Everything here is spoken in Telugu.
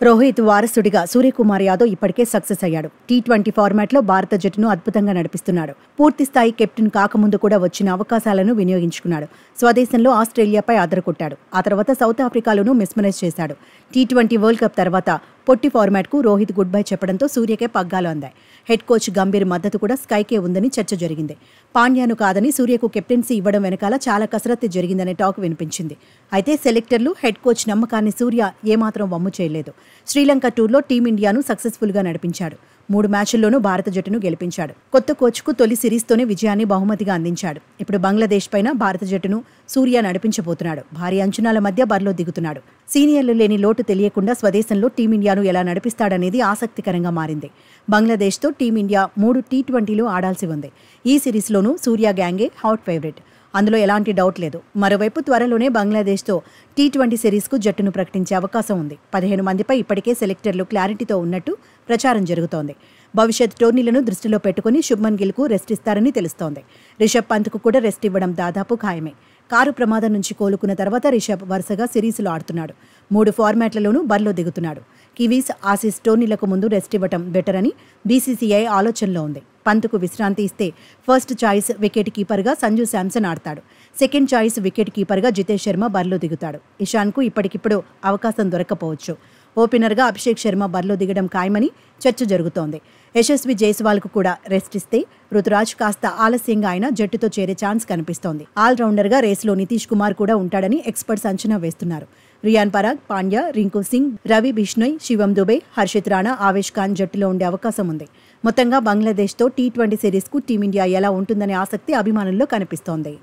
రోహిత్ వారసుడిగా సూర్యకుమార్ యాదవ్ ఇప్పటికే సక్సెస్ అయ్యాడు. టీ20 ఫార్మాట్లో భారత జట్టును అద్భుతంగా నడిపిస్తున్నాడు. పూర్తిస్థాయి కెప్టెన్ కాకముందు కూడా వచ్చిన అవకాశాలను వినియోగించుకున్నాడు. స్వదేశంలో ఆస్ట్రేలియాపై అదరకొట్టాడు. ఆ తర్వాత సౌత్ ఆఫ్రికాలోనూ మిస్మరైజ్ చేశాడు. టీ20 వరల్డ్ కప్ తర్వాత పొట్టి ఫార్మాట్కు రోహిత్ గుడ్ బై చెప్పడంతో సూర్యకే పగ్గాలు అందాయి. హెడ్ కోచ్ గంభీర్ మద్దతు కూడా స్కైకే ఉందని చర్చ జరిగింది. పాండ్యాను కాదని సూర్యకు కెప్టెన్సీ ఇవ్వడం వెనకాల చాలా కసరత్తు జరిగిందనే టాక్ వినిపించింది. అయితే సెలెక్టర్లు, హెడ్ కోచ్ నమ్మకాన్ని సూర్య ఏమాత్రం వమ్ము చేయలేదు. శ్రీలంక టూర్లో టీమిండియాను సక్సెస్ఫుల్గా నడిపించాడు. 3 మ్యాచ్ల్లోనూ భారత జట్టును గెలిపించాడు. కొత్త కోచ్కు తొలి సిరీస్తోనే విజయాన్ని బహుమతిగా అందించాడు. ఇప్పుడు బంగ్లాదేశ్ పైన భారత జట్టును సూర్య నడిపించబోతున్నాడు. భారీ అంచనాల మధ్య బరిలో దిగుతున్నాడు. సీనియర్లు లేని లోటు తెలియకుండా స్వదేశంలో టీమిండియాను ఎలా నడిపిస్తాడనేది ఆసక్తికరంగా మారింది. బంగ్లాదేశ్తో టీమిండియా 3 టీ20లు ఆడాల్సి ఉంది. ఈ సిరీస్లోనూ సూర్య గ్యాంగే హాట్ ఫేవరెట్. అందులో ఎలాంటి డౌట్ లేదు. మరోవైపు త్వరలోనే బంగ్లాదేశ్తో టీ20 సిరీస్కు జట్టును ప్రకటించే అవకాశం ఉంది. 15 మందిపై ఇప్పటికే సెలెక్టర్లు క్లారిటీతో ఉన్నట్టు ప్రచారం జరుగుతోంది. భవిష్యత్ టోర్నీలను దృష్టిలో పెట్టుకుని శుభ్మన్ గిల్కు రెస్ట్ ఇస్తారని తెలుస్తోంది. రిషబ్ పంత్కు కూడా రెస్ట్ ఇవ్వడం దాదాపు ఖాయమే. కారు ప్రమాదం నుంచి కోలుకున్న తర్వాత రిషబ్ వరుసగా సిరీస్లో ఆడుతున్నాడు. 3 ఫార్మాట్లలోనూ బరిలో దిగుతున్నాడు. కివీస్, ఆసీస్ టోర్నీలకు ముందు రెస్ట్ ఇవ్వటం బెటర్ అని బీసీసీఐ ఆలోచనలో ఉంది. పంత్కు విశ్రాంతి ఇస్తే ఫస్ట్ చాయిస్ వికెట్ కీపర్గా సంజు శాంసన్ ఆడతాడు. సెకండ్ చాయిస్ వికెట్ కీపర్గా జితేష్ శర్మ బరిలో దిగుతాడు. ఇషాన్కు ఇప్పటికిప్పుడు అవకాశం దొరకపోవచ్చు. ఓపెనర్గా అభిషేక్ శర్మ బరిలో దిగడం ఖాయమని చర్చ జరుగుతోంది. యశస్వి జైస్వాల్కు కూడా రెస్ట్ ఇస్తే రుతురాజ్ కాస్త ఆలస్యంగా అయినా జట్టుతో చేరే ఛాన్స్ కనిపిస్తోంది. ఆల్రౌండర్గా రేసులో నితీష్ కుమార్ కూడా ఉంటాడని ఎక్స్పర్ట్స్ అంచనా వేస్తున్నారు. రియాన్ పరాగ్, పాండ్యా, రింకు సింగ్, రవి బిష్నోయ్, శివం దుబే, హర్షిత్ రాణా, ఆవేష్ ఖాన్ జట్టులో ఉండే అవకాశం ఉంది. మొత్తంగా బంగ్లాదేశ్తో టీ20 సిరీస్కు టీమిండియా ఎలా ఉంటుందనే ఆసక్తి అభిమానుల్లో కనిపిస్తోంది.